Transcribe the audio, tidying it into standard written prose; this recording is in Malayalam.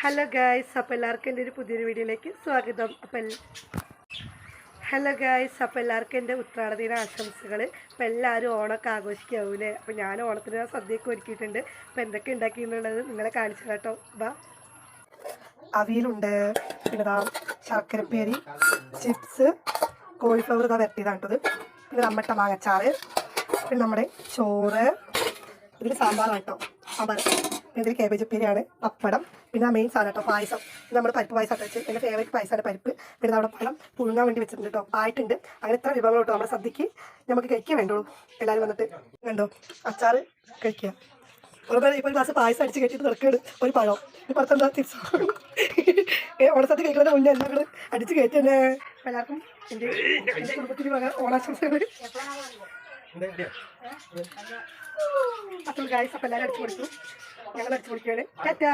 ഹലോ ഗായ്സ്, അപ്പോൾ എല്ലാവർക്കും എൻ്റെ ഒരു പുതിയൊരു വീഡിയോയിലേക്ക് സ്വാഗതം. ഹലോ ഗായ്സ്, അപ്പോൾ എല്ലാവർക്കും എൻ്റെ ഉത്രാടദിന ആശംസകൾ. അപ്പോൾ എല്ലാവരും ഓണമൊക്കെ ആഘോഷിക്കാവൂലേ. അപ്പോൾ ഞാൻ ഓണത്തിന് സദ്യയൊക്കെ ഒരുക്കിയിട്ടുണ്ട്. അപ്പോൾ എന്തൊക്കെ ഉണ്ടാക്കിയെന്നുള്ളത് നിങ്ങളെ കാണിച്ചു കേട്ടോ. അവിയലുണ്ട്, പിന്നെ ശർക്കരപ്പേരി, ചിപ്സ്, കോളിഫ്ലവർ വരട്ടിയതാണ് കേട്ടത്, പിന്നെ നമ്മട്ട മാങ്ങച്ചാറ്, പിന്നെ നമ്മുടെ ചോറ്, ഇതിൽ സാമ്പാറാണ് കേട്ടോ, സാമ്പാർ, ഇതിൽ കേബേജ് ഉപ്പേരിയാണ്, പപ്പടം, പിന്നെ മെയിൻ സാധനം കേട്ടോ പായസം. ഇത് നമ്മുടെ പരിപ്പ് പായസം വെച്ച് എൻ്റെ ഫേവറേറ്റ് പായസമാണ് പരിപ്പ്. പിന്നെ നമ്മുടെ പഴം പുഴുങ്ങാൻ വേണ്ടി വെച്ചിട്ടുണ്ട് കേട്ടോ, ആയിട്ടുണ്ട്. അങ്ങനെ ഇത്ര വിഭവങ്ങൾ കേട്ടോ നമ്മുടെ സദ്യക്ക് നമുക്ക് കഴിക്കാൻ വേണ്ടുള്ളൂ. എല്ലാവരും വന്നിട്ട് കണ്ടോ അച്ചാറ് കഴിക്കുക. ഇപ്പോൾ ഒരു ഗ്ലാസ് പായസം അടിച്ച് കയറ്റിയിട്ട് നിറക്കേട് ഒരു പഴം. ഇപ്പുറത്തെന്താ തിരിച്ചു ഓണസദ്യ കഴിക്കുന്നതിന് മുന്നേ എല്ലാം കൂടെ അടിച്ച് കയറ്റി തന്നെ. എല്ലാവർക്കും എൻ്റെ കുടുംബത്തിന് ഓണാശംസകൾ. അപ്പോൾ ഗായ്സ്, അപ്പോൾ എല്ലാവരും അടിച്ചു കൊടുത്തു, ഞങ്ങൾ അടിച്ചു കൊടുക്കുകയാണ്. ടാറ്റാ.